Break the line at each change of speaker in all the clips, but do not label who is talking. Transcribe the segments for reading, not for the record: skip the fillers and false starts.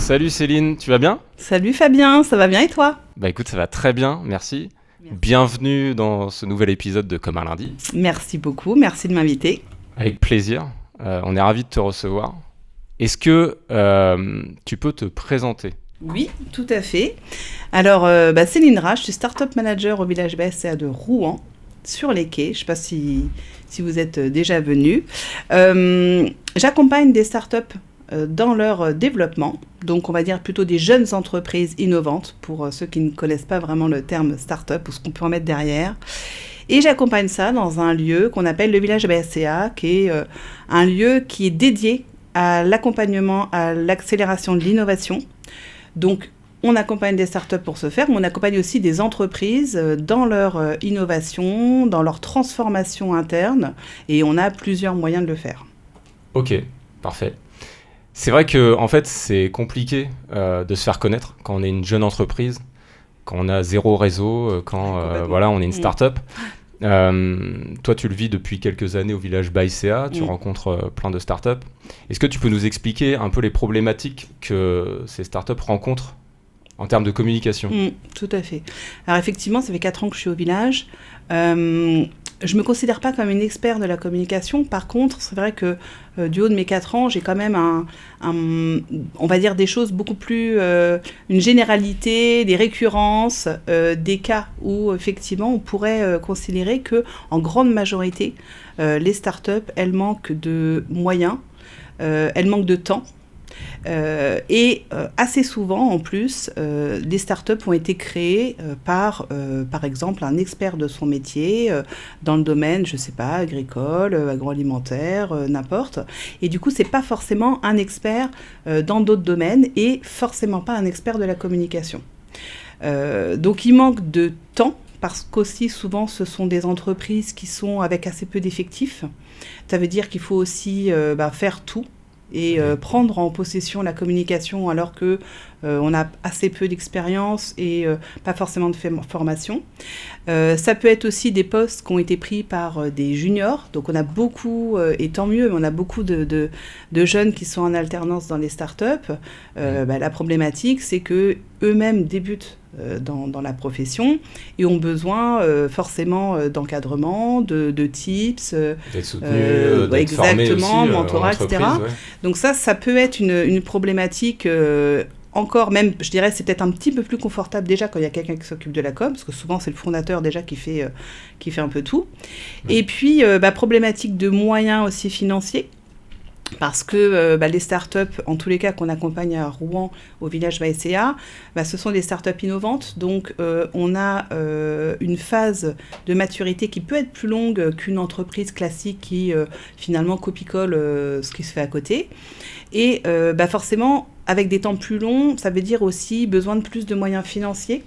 Salut Céline, tu vas bien?
Salut Fabien, ça va bien et toi?
Bah écoute, ça va très bien, merci.
Merci.
Bienvenue dans ce nouvel épisode de Comme un lundi.
Merci beaucoup, merci de m'inviter.
Avec plaisir, on est ravis de te recevoir. Est-ce que tu peux te présenter?
Oui, tout à fait. Alors, Céline Rach, je suis Startup Manager au village BSCA de Rouen, sur les quais. Je ne sais pas si vous êtes déjà venu. J'accompagne des startups dans leur développement, donc on va dire plutôt des jeunes entreprises innovantes, pour ceux qui ne connaissent pas vraiment le terme startup ou ce qu'on peut en mettre derrière. Et j'accompagne ça dans un lieu qu'on appelle le village BSCA, qui est un lieu qui est dédié à l'accompagnement, à l'accélération de l'innovation. Donc, on accompagne des startups pour ce faire, mais on accompagne aussi des entreprises dans leur innovation, dans leur transformation interne, et on a plusieurs moyens de le faire.
Ok, parfait. C'est vrai que en fait, c'est compliqué de se faire connaître quand on est une jeune entreprise, quand on a zéro réseau, quand on est une start-up. Toi, tu le vis depuis quelques années au village BSCA, tu rencontres plein de startups. Est-ce que tu peux nous expliquer un peu les problématiques que ces startups rencontrent en termes de communication?
Tout à fait. Alors effectivement, ça fait 4 ans que je suis au village. Je ne me considère pas comme une experte de la communication. Par contre, c'est vrai que du haut de mes 4 ans, j'ai quand même on va dire des choses beaucoup plus... une généralité, des récurrences, des cas où effectivement on pourrait considérer qu'en grande majorité, les startups, elles manquent de moyens, elles manquent de temps. Et assez souvent, en plus, les startups ont été créées par exemple, un expert de son métier dans le domaine, je ne sais pas, agricole, agroalimentaire, n'importe. Et du coup, ce n'est pas forcément un expert dans d'autres domaines et forcément pas un expert de la communication. Donc, il manque de temps parce qu'aussi, souvent, ce sont des entreprises qui sont avec assez peu d'effectifs. Ça veut dire qu'il faut aussi faire tout et prendre en possession la communication alors que on a assez peu d'expérience et pas forcément de formation. Ça peut être aussi des postes qui ont été pris par des juniors. Donc on a beaucoup, et tant mieux, mais on a beaucoup de jeunes qui sont en alternance dans les startups. La problématique, c'est qu'eux-mêmes débutent dans la profession et ont besoin forcément d'encadrement, de tips,
d'être soutenu, d'être formé aussi,
mentorat, etc. Ouais. Donc ça peut être une problématique encore, même, je dirais, c'est peut-être un petit peu plus confortable déjà quand il y a quelqu'un qui s'occupe de la com, parce que souvent c'est le fondateur déjà qui fait un peu tout. Et puis, problématique de moyens aussi financiers. Parce que les startups, en tous les cas qu'on accompagne à Rouen, au village BSCA, ce sont des startups innovantes. Donc, on a une phase de maturité qui peut être plus longue qu'une entreprise classique qui, finalement, copie-colle ce qui se fait à côté. Et forcément, avec des temps plus longs, ça veut dire aussi besoin de plus de moyens financiers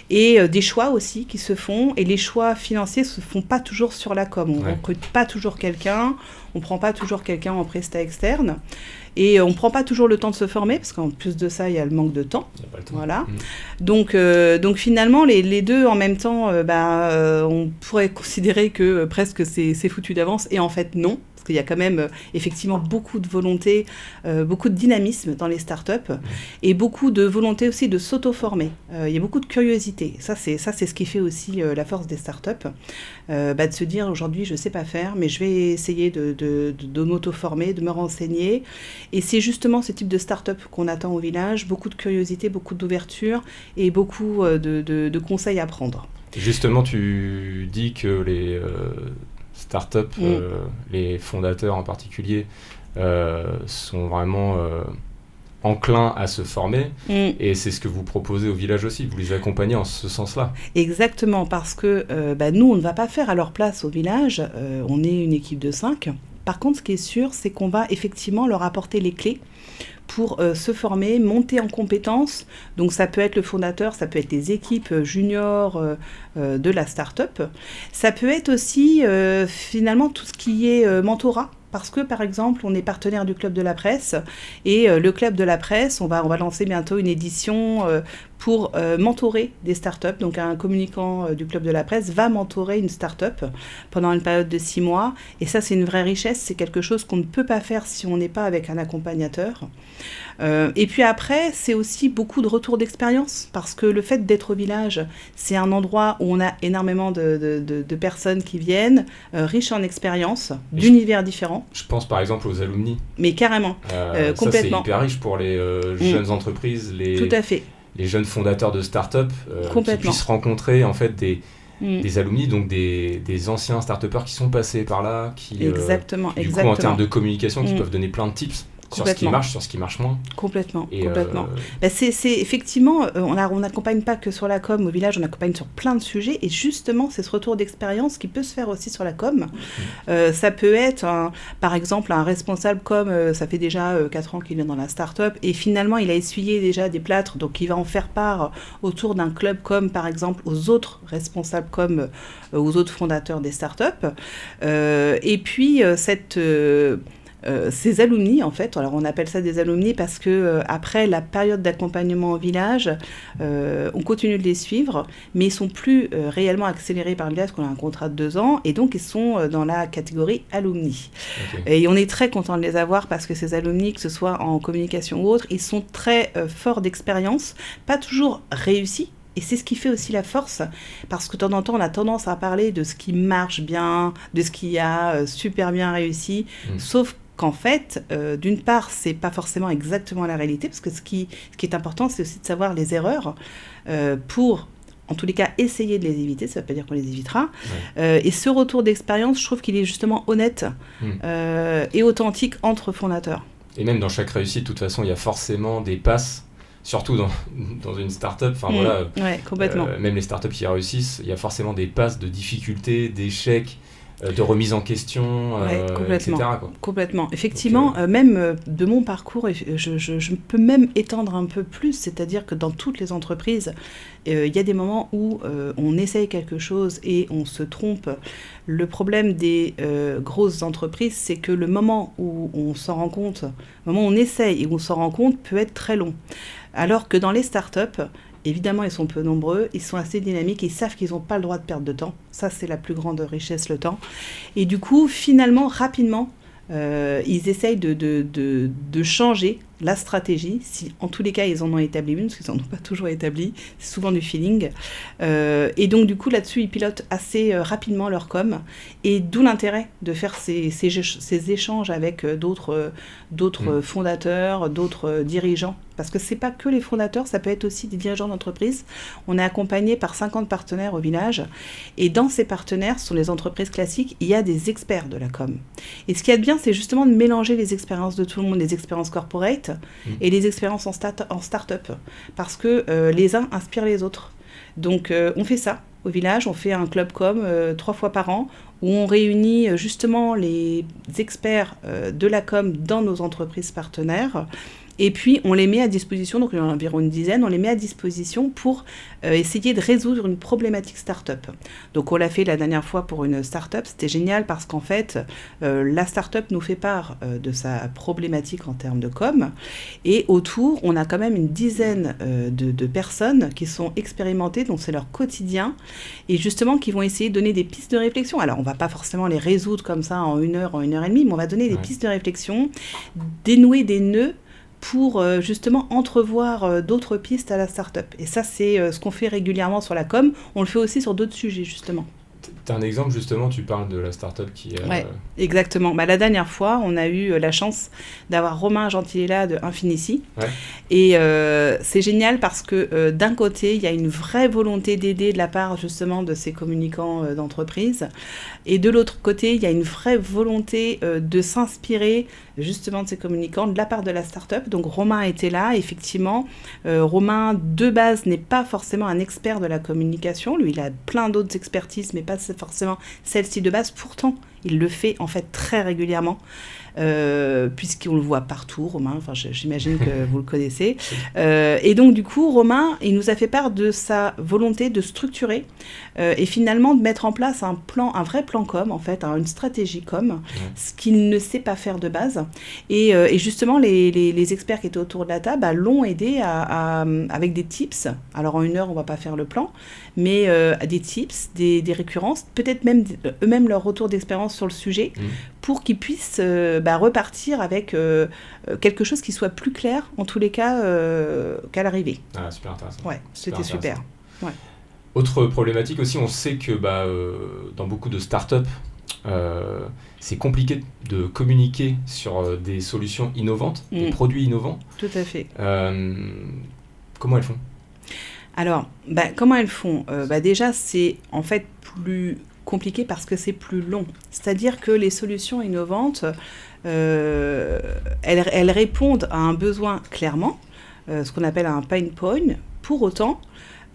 et des choix aussi qui se font. Et les choix financiers ne se font pas toujours sur la com. On ne recrute pas toujours quelqu'un, on ne prend pas toujours quelqu'un en prestat externe et on ne prend pas toujours le temps de se former parce qu'en plus de ça, il y a le manque de temps. Il n'y a pas le temps. Voilà. Donc finalement, les deux en même temps, on pourrait considérer que presque c'est foutu d'avance et en fait non. Parce qu'il y a quand même effectivement beaucoup de volonté, beaucoup de dynamisme dans les startups et beaucoup de volonté aussi de s'auto-former. Il y a beaucoup de curiosité. Ça, c'est ce qui fait aussi la force des startups. De se dire aujourd'hui, je ne sais pas faire, mais je vais essayer de m'auto-former, de me renseigner. Et c'est justement ce type de startup qu'on attend au village. Beaucoup de curiosité, beaucoup d'ouverture et beaucoup de conseils à prendre.
Justement, tu dis que les... startups, les fondateurs en particulier, sont vraiment enclins à se former et c'est ce que vous proposez au village aussi, vous les accompagnez en ce sens-là.
Exactement, parce que nous, on ne va pas faire à leur place au village, on est une équipe de 5. Par contre, ce qui est sûr, c'est qu'on va effectivement leur apporter les clés pour se former, monter en compétences. Donc ça peut être le fondateur, ça peut être les équipes juniors de la start-up. Ça peut être aussi finalement tout ce qui est mentorat. Parce que, par exemple, on est partenaire du Club de la Presse et le Club de la Presse, on va lancer bientôt une édition pour mentorer des startups. Donc un communicant du Club de la Presse va mentorer une startup pendant une période de 6 mois. Et ça, c'est une vraie richesse. C'est quelque chose qu'on ne peut pas faire si on n'est pas avec un accompagnateur. Et puis après, c'est aussi beaucoup de retours d'expérience, parce que le fait d'être au village, c'est un endroit où on a énormément de personnes qui viennent, riches en expérience, d'univers différents.
Je pense par exemple aux alumni.
Mais carrément, complètement.
Ça, c'est hyper riche pour les jeunes entreprises,
Tout à fait.
Les jeunes fondateurs de start-up qui puissent rencontrer en fait des alumni, donc des anciens start-upers qui sont passés par là, qui
exactement.
coup en termes de communication, qui peuvent donner plein de tips sur ce qui marche, sur ce qui marche moins.
Complètement. C'est effectivement, on n'accompagne pas que sur la com au village, on accompagne sur plein de sujets, et justement, c'est ce retour d'expérience qui peut se faire aussi sur la com. Ça peut être, par exemple, un responsable com, ça fait déjà 4 ans qu'il vient dans la start-up, et finalement, il a essuyé déjà des plâtres, donc il va en faire part autour d'un club com, par exemple, aux autres responsables com, aux autres fondateurs des start-up. Et puis, ces alumni, en fait, alors on appelle ça des alumni parce que après la période d'accompagnement au village, on continue de les suivre, mais ils sont plus réellement accélérés par le village, parce qu'on a un contrat de 2 ans, et donc ils sont dans la catégorie alumni. Okay. Et on est très content de les avoir parce que ces alumni, que ce soit en communication ou autre, ils sont très forts d'expérience, pas toujours réussis. Et c'est ce qui fait aussi la force, parce que de temps en temps, on a tendance à parler de ce qui marche bien, de ce qui a super bien réussi, sauf qu'en fait, d'une part, c'est pas forcément exactement la réalité, parce que ce qui est important, c'est aussi de savoir les erreurs pour, en tous les cas, essayer de les éviter. Ça ne veut pas dire qu'on les évitera. Et ce retour d'expérience, je trouve qu'il est justement honnête et authentique entre fondateurs.
Et même dans chaque réussite, de toute façon, il y a forcément des passes. Surtout dans une start-up,
complètement.
Même les start-up qui réussissent, il y a forcément des passes de difficultés, d'échecs, de remise en question, etc.
Complètement. Effectivement, même de mon parcours, je peux même étendre un peu plus, c'est-à-dire que dans toutes les entreprises, il y a des moments où on essaye quelque chose et on se trompe. Le problème des grosses entreprises, c'est que le moment où on s'en rend compte, le moment où on essaye et où on s'en rend compte peut être très long. Alors que dans les startups, évidemment, ils sont peu nombreux, ils sont assez dynamiques, ils savent qu'ils n'ont pas le droit de perdre de temps. Ça, c'est la plus grande richesse, le temps. Et du coup, finalement, rapidement, ils essayent de changer la stratégie, si en tous les cas ils en ont établi une, parce qu'ils n'en ont pas toujours établi, c'est souvent du feeling, et donc du coup là-dessus ils pilotent assez rapidement leur com, et d'où l'intérêt de faire ces échanges avec d'autres fondateurs, d'autres dirigeants, parce que c'est pas que les fondateurs, ça peut être aussi des dirigeants d'entreprise. On est accompagné par 50 partenaires au village, et dans ces partenaires, ce sont les entreprises classiques, il y a des experts de la com, et ce qu'il y a de bien, c'est justement de mélanger les expériences de tout le monde, les expériences corporate et les expériences en start-up, parce que les uns inspirent les autres. Donc on fait ça au village, on fait un club com 3 fois par an, où on réunit justement les experts de la com dans nos entreprises partenaires. Et puis, on les met à disposition, donc il y en a environ une dizaine, on les met à disposition pour essayer de résoudre une problématique start-up. Donc, on l'a fait la dernière fois pour une start-up, c'était génial parce qu'en fait, la start-up nous fait part de sa problématique en termes de com, et autour, on a quand même une dizaine de personnes qui sont expérimentées, donc c'est leur quotidien, et justement qui vont essayer de donner des pistes de réflexion. Alors, on ne va pas forcément les résoudre comme ça en 1 heure, en 1 heure et demie, mais on va donner des pistes de réflexion, dénouer des nœuds, pour justement entrevoir d'autres pistes à la start-up. Et ça, c'est ce qu'on fait régulièrement sur la com. On le fait aussi sur d'autres sujets, justement.
T'as un exemple, justement, tu parles de la start-up qui...
Ouais, exactement. La dernière fois, on a eu la chance d'avoir Romain Gentilella de Infinici. Ouais. Et c'est génial parce que d'un côté, il y a une vraie volonté d'aider de la part, justement, de ces communicants d'entreprise. Et de l'autre côté, il y a une vraie volonté de s'inspirer, justement, de ces communicants de la part de la start-up. Donc, Romain était là. Effectivement, Romain, de base, n'est pas forcément un expert de la communication. Lui, il a plein d'autres expertises, mais pas forcément celle-ci de base. Pourtant, Il le fait en fait très régulièrement. Puisqu'on le voit partout, Romain, enfin, j'imagine que vous le connaissez. Et donc, du coup, Romain, il nous a fait part de sa volonté de structurer et finalement de mettre en place un vrai plan com, en fait, une stratégie com, ce qu'il ne sait pas faire de base. Et justement, les experts qui étaient autour de la table l'ont aidé avec des tips. Alors, en 1 heure, on ne va pas faire le plan, mais des tips, des récurrences, peut-être même eux-mêmes leur retour d'expérience sur le sujet, pour qu'ils puissent repartir avec quelque chose qui soit plus clair, en tous les cas, qu'à l'arrivée.
Ah, super intéressant.
Ouais, c'était super. Ouais.
Autre problématique aussi, on sait que dans beaucoup de startups, c'est compliqué de communiquer sur des solutions innovantes, des produits innovants.
Tout à fait.
Comment elles font ?
Alors, comment elles font ? Déjà, c'est en fait plus compliqué parce que c'est plus long. C'est-à-dire que les solutions innovantes, elles répondent à un besoin clairement, ce qu'on appelle un pain point. Pour autant,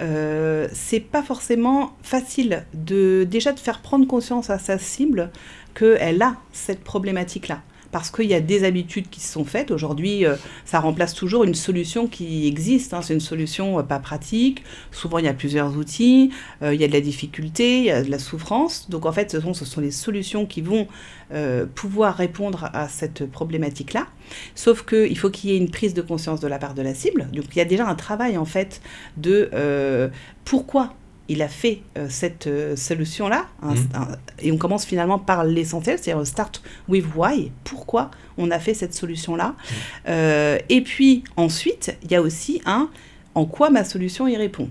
c'est pas forcément facile déjà de faire prendre conscience à sa cible qu'elle a cette problématique-là. Parce qu'il y a des habitudes qui se sont faites. Aujourd'hui, ça remplace toujours une solution qui existe. C'est une solution pas pratique. Souvent, il y a plusieurs outils. Il y a de la difficulté, il y a de la souffrance. Donc, en fait, ce sont les solutions qui vont pouvoir répondre à cette problématique-là. Sauf qu'il faut qu'il y ait une prise de conscience de la part de la cible. Donc, il y a déjà un travail, en fait, de pourquoi il a fait cette solution-là, et on commence finalement par l'essentiel, c'est-à-dire start with why, pourquoi on a fait cette solution-là. Et puis ensuite, il y a aussi en quoi ma solution y répond.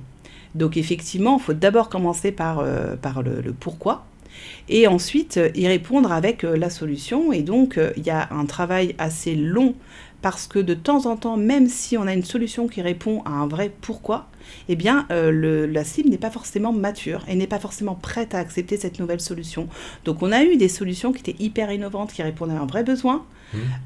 Donc effectivement, il faut d'abord commencer par le pourquoi, et ensuite y répondre avec la solution. Et donc, il y a un travail assez long, parce que de temps en temps, même si on a une solution qui répond à un vrai pourquoi, eh bien, la cible n'est pas forcément mature et n'est pas forcément prête à accepter cette nouvelle solution. Donc, on a eu des solutions qui étaient hyper innovantes, qui répondaient à un vrai besoin,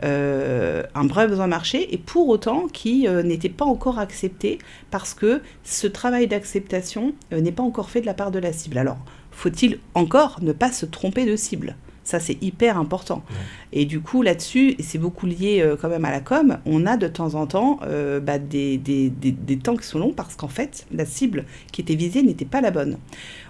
un vrai besoin marché, et pour autant qui n'étaient pas encore acceptées parce que ce travail d'acceptation n'est pas encore fait de la part de la cible. Alors, faut-il encore ne pas se tromper de cible ? Ça, c'est hyper important. Et du coup, là-dessus, et c'est beaucoup lié quand même à la com, on a de temps en temps des temps qui sont longs parce qu'en fait, la cible qui était visée n'était pas la bonne.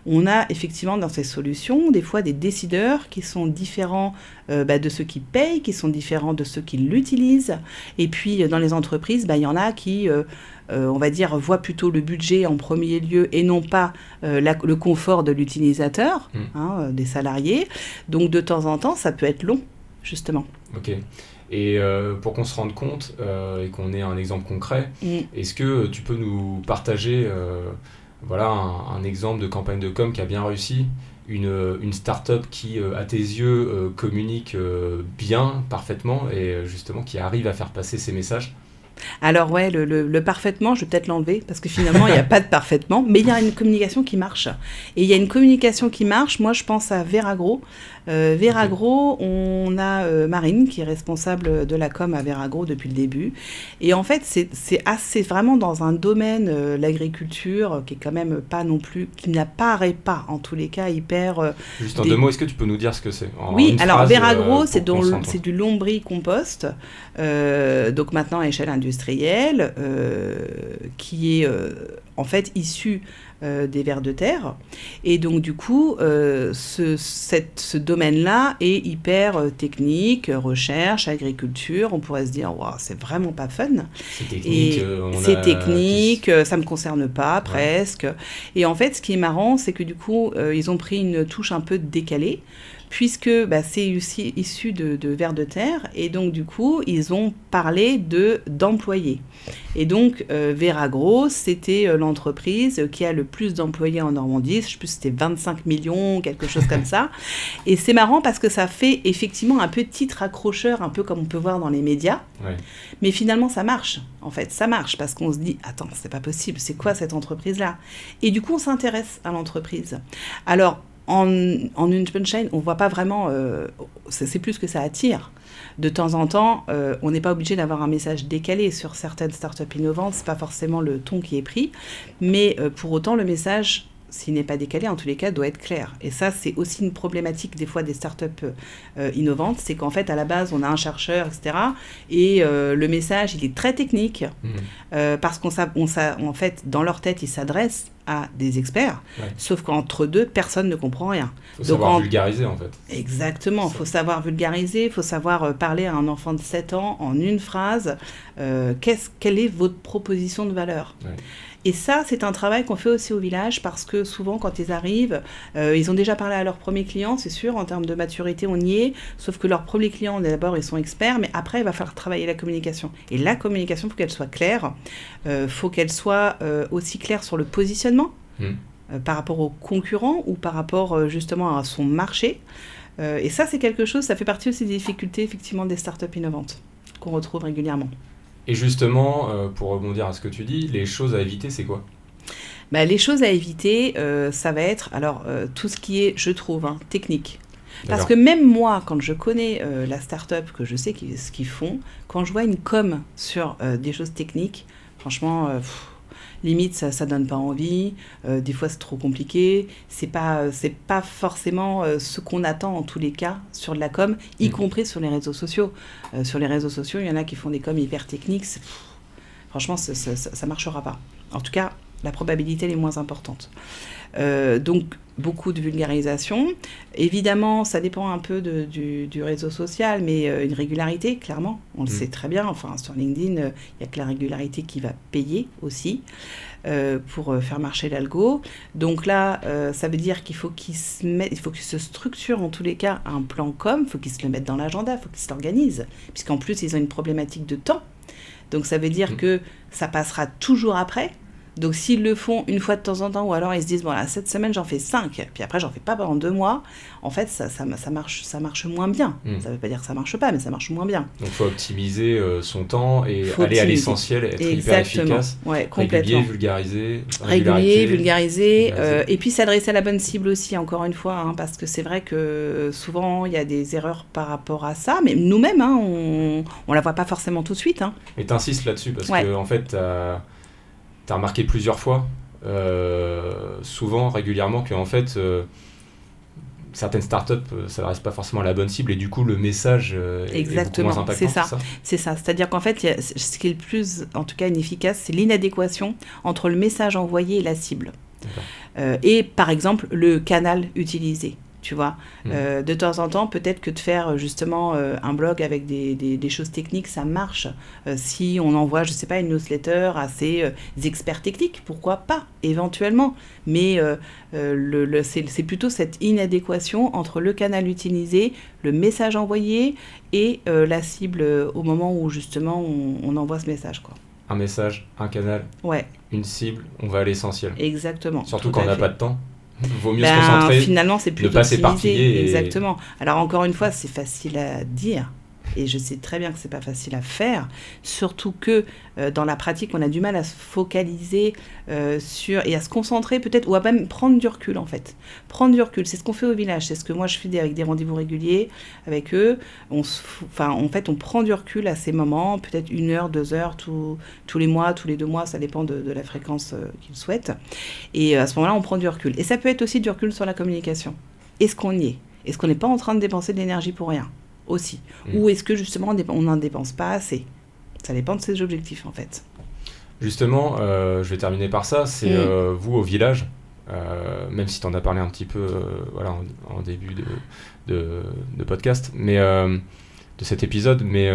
On a effectivement dans ces solutions, des fois, des décideurs qui sont différents de ceux qui payent, qui sont différents de ceux qui l'utilisent. Et puis, dans les entreprises, il y en a qui... on va dire, voit plutôt le budget en premier lieu et non pas le confort de l'utilisateur, des salariés. Donc, de temps en temps, ça peut être long, justement.
Ok. Et pour qu'on se rende compte et qu'on ait un exemple concret, est-ce que tu peux nous partager un exemple de campagne de com qui a bien réussi, une start-up qui, à tes yeux, communique bien, parfaitement, et justement qui arrive à faire passer ses messages ?
Alors ouais, le parfaitement, je vais peut-être l'enlever, parce que finalement, il n'y a pas de parfaitement, mais il y a une communication qui marche. Et il y a une communication qui marche, moi je pense à Veragro. Veragro, on a Marine, qui est responsable de la com à Veragro depuis le début. Et en fait, c'est vraiment dans un domaine, l'agriculture, qui est quand même pas non plus, qui n'apparaît pas, en tous les cas, hyper...
Juste en 2 mots, est-ce que tu peux nous dire ce que c'est ?
Oui, alors Veragro, c'est du lombricompost, donc maintenant à échelle industrielle, qui est en fait issu des vers de terre. Et donc, du coup, ce domaine-là est hyper technique, recherche, agriculture. On pourrait se dire, wow, c'est vraiment pas fun.
C'est technique.
Ça me concerne pas, presque. Et en fait, ce qui est marrant, c'est que du coup, ils ont pris une touche un peu décalée, puisque c'est aussi issu de vers de terre, et donc du coup, ils ont parlé d'employés. Et donc, Veragro, c'était l'entreprise qui a le plus d'employés en Normandie, je ne sais plus si c'était 25 millions, quelque chose comme ça. Et c'est marrant parce que ça fait effectivement un peu titre accrocheur, un peu comme on peut voir dans les médias. Ouais. Mais finalement, ça marche. En fait, ça marche parce qu'on se dit, attends, c'est pas possible, c'est quoi cette entreprise-là ? Et du coup, on s'intéresse à l'entreprise. Alors, en une punchline, on ne voit pas vraiment... c'est plus que ça attire. De temps en temps, on n'est pas obligé d'avoir un message décalé sur certaines startups innovantes. Ce n'est pas forcément le ton qui est pris. Mais pour autant, le message s'il n'est pas décalé, en tous les cas, doit être clair. Et ça, c'est aussi une problématique des fois des startups innovantes, c'est qu'en fait, à la base, on a un chercheur, etc. Et le message, il est très technique, parce en fait, dans leur tête, ils s'adressent à des experts, sauf qu'entre deux, personne ne comprend rien.
Il faut savoir vulgariser, en fait.
Exactement, il faut savoir vulgariser, il faut savoir parler à un enfant de 7 ans en une phrase. Quelle est votre proposition de valeur ? Et ça, c'est un travail qu'on fait aussi au village parce que souvent, quand ils arrivent, ils ont déjà parlé à leurs premiers clients, c'est sûr, en termes de maturité, on y est. Sauf que leurs premiers clients, d'abord, ils sont experts, mais après, il va falloir travailler la communication. Et la communication, il faut qu'elle soit claire. Il faut qu'elle soit aussi claire sur le positionnement par rapport aux concurrents ou par rapport justement à son marché. Et ça, c'est quelque chose, ça fait partie aussi des difficultés, effectivement, des startups innovantes qu'on retrouve régulièrement.
Et justement, pour rebondir à ce que tu dis, les choses à éviter, c'est quoi ?
Les choses à éviter, ça va être tout ce qui est, je trouve, technique. Parce que même moi, quand je connais la start-up, que je sais ce qu'ils font, quand je vois une com sur des choses techniques, franchement, limite, ça donne pas envie. Des fois, c'est trop compliqué. C'est pas forcément ce qu'on attend en tous les cas sur de la com, y compris sur les réseaux sociaux. Sur les réseaux sociaux, il y en a qui font des coms hyper techniques. Franchement, ça marchera pas. En tout cas, la probabilité elle est moins importante. Donc, beaucoup de vulgarisation. Évidemment, ça dépend un peu du réseau social, mais une régularité, clairement, on le sait très bien. Enfin, sur LinkedIn, il n'y a que la régularité qui va payer aussi pour faire marcher l'algo. Donc là, ça veut dire qu'il faut qu'ils se structurent en tous les cas un plan com, il faut qu'ils se le mettent dans l'agenda, il faut qu'ils s'organisent, puisqu'en plus, ils ont une problématique de temps. Donc, ça veut dire que ça passera toujours après. Donc, s'ils le font une fois de temps en temps, ou alors ils se disent, bon, là, cette semaine, j'en fais 5, puis après, j'en fais pas pendant 2 mois, en fait, ça marche moins bien. Ça veut pas dire que ça marche pas, mais ça marche moins bien.
Donc, il faut optimiser son temps et aller à l'essentiel, être hyper efficace.
Ouais, complètement.
Régulier,
vulgariser. Et puis, s'adresser à la bonne cible aussi, encore une fois, parce que c'est vrai que souvent, il y a des erreurs par rapport à ça, mais nous-mêmes, on la voit pas forcément tout de suite.
Et t'insistes là-dessus, parce que, en fait, t'as remarqué plusieurs fois, souvent, régulièrement, que en fait, certaines startups ne s'adressent pas forcément à la bonne cible et du coup, le message est beaucoup moins impactant.
C'est ça. C'est-à-dire qu'en fait, ce qui est le plus, en tout cas, inefficace, c'est l'inadéquation entre le message envoyé et la cible. Et par exemple, le canal utilisé. Tu vois, de temps en temps, peut-être que de faire justement un blog avec des choses techniques, ça marche. Si on envoie, je sais pas, une newsletter à ces experts techniques, pourquoi pas, éventuellement. Mais c'est plutôt cette inadéquation entre le canal utilisé, le message envoyé et la cible au moment où justement on envoie ce message, quoi.
Un message, un canal, une cible, on va à l'essentiel.
Exactement.
Surtout quand on n'a pas de temps. Vaut mieux se concentrer,
finalement, c'est plus
ne pas s'éparpiller.
Exactement. Alors, encore une fois, c'est facile à dire. Et je sais très bien que c'est pas facile à faire. Surtout que dans la pratique, on a du mal à se focaliser sur... et à se concentrer peut-être, ou à même prendre du recul, en fait. Prendre du recul, c'est ce qu'on fait au village. C'est ce que moi, je fais avec des rendez-vous réguliers avec eux. En fait, on prend du recul à ces moments, peut-être 1 heure, 2 heures, tous les mois, tous les 2 mois, ça dépend de la fréquence qu'ils souhaitent. Et à ce moment-là, on prend du recul. Et ça peut être aussi du recul sur la communication. Est-ce qu'on y est ? Est-ce qu'on n'est pas en train de dépenser de l'énergie pour rien ? Aussi. Ou est-ce que justement on n'en dépense pas assez ? Ça dépend de ses objectifs en fait.
Justement, je vais terminer par ça, c'est vous au village, même si tu en as parlé un petit peu en début de podcast, mais de cet épisode, mais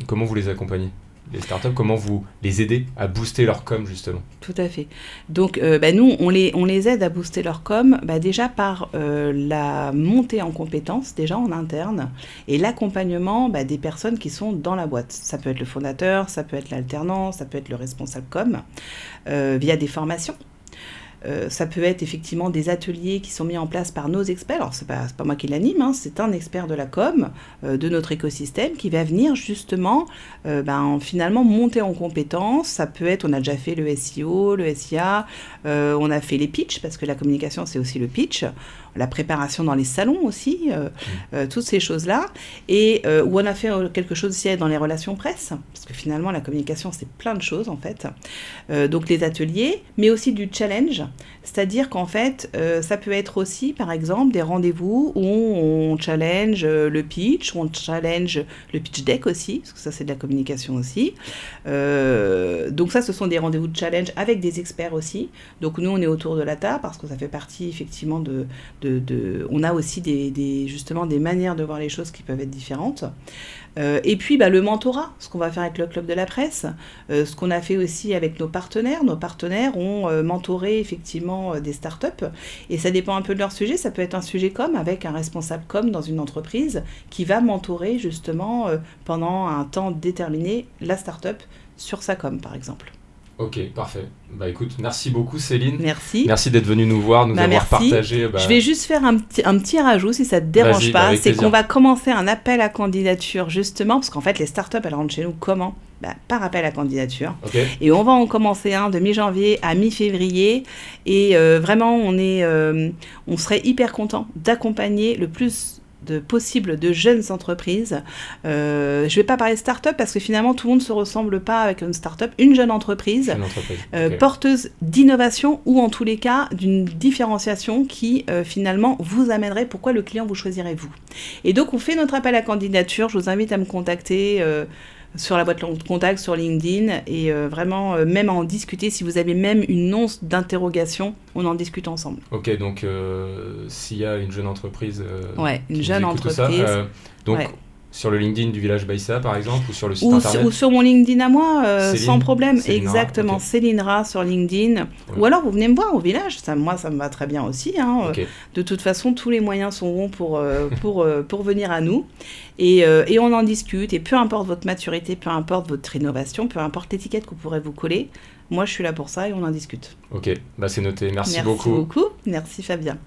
comment vous les accompagnez ? Les startups, comment vous les aidez à booster leur com, justement ?
Tout à fait. Donc, nous, on les aide à booster leur com, déjà par la montée en compétences, déjà en interne, et l'accompagnement des personnes qui sont dans la boîte. Ça peut être le fondateur, ça peut être l'alternant, ça peut être le responsable com, via des formations. Ça peut être effectivement des ateliers qui sont mis en place par nos experts. Alors, c'est pas moi qui l'anime, c'est un expert de la com, de notre écosystème, qui va venir justement finalement monter en compétences. Ça peut être, on a déjà fait le SEO, le SIA, on a fait les pitchs, parce que la communication, c'est aussi le pitch. la préparation dans les salons aussi, toutes ces choses-là. Et où on a fait quelque chose aussi dans les relations presse, parce que finalement, la communication, c'est plein de choses, en fait. Donc, les ateliers, mais aussi du challenge. C'est-à-dire qu'en fait, ça peut être aussi, par exemple, des rendez-vous où on challenge le pitch, où on challenge le pitch deck aussi, parce que ça, c'est de la communication aussi. Donc ça, ce sont des rendez-vous de challenge avec des experts aussi. Donc nous, on est autour de la table parce que ça fait partie effectivement on a aussi justement des manières de voir les choses qui peuvent être différentes. Et puis le mentorat, ce qu'on va faire avec le Club de la Presse, ce qu'on a fait aussi avec nos partenaires. Nos partenaires ont mentoré effectivement des startups et ça dépend un peu de leur sujet. Ça peut être un sujet com avec un responsable com dans une entreprise qui va mentorer justement pendant un temps déterminé la startup sur sa com par exemple.
Ok, parfait. Bah écoute, merci beaucoup Céline.
Merci.
Merci d'être venue nous voir, nous avoir partagé.
Je vais juste faire un petit rajout si ça te dérange pas. C'est qu'on va commencer un appel à candidature justement, parce qu'en fait les startups elles rentrent chez nous comment ? Par appel à candidature.
Okay.
Et on va en commencer un de mi-janvier à mi-février. Et vraiment on serait hyper content d'accompagner le plus possible de jeunes entreprises. Je ne vais pas parler de start-up parce que finalement tout le monde ne se ressemble pas avec une start-up. Une jeune entreprise, okay. Porteuse d'innovation ou en tous les cas d'une différenciation qui finalement vous amènerait pourquoi le client vous choisirait vous. Et donc on fait notre appel à candidature. Je vous invite à me contacter sur la boîte de contact, sur LinkedIn et vraiment même à en discuter. Si vous avez même une once d'interrogation, on en discute ensemble.
Ok, donc s'il y a une jeune entreprise
une jeune entreprise.
Donc sur le LinkedIn du Village Baïsa par exemple ou sur le site internet
ou sur mon LinkedIn à moi, sans problème.
Céline
exactement,
okay.
Céline Ra sur LinkedIn. Ouais. Ou alors vous venez me voir au village, moi ça me va très bien aussi.
Okay.
De toute façon, tous les moyens sont bons pour venir à nous. Et on en discute. Et peu importe votre maturité, peu importe votre innovation, peu importe l'étiquette qu'on pourrait vous coller, moi je suis là pour ça et on en discute.
Ok, c'est noté. Merci
beaucoup. Merci Fabien.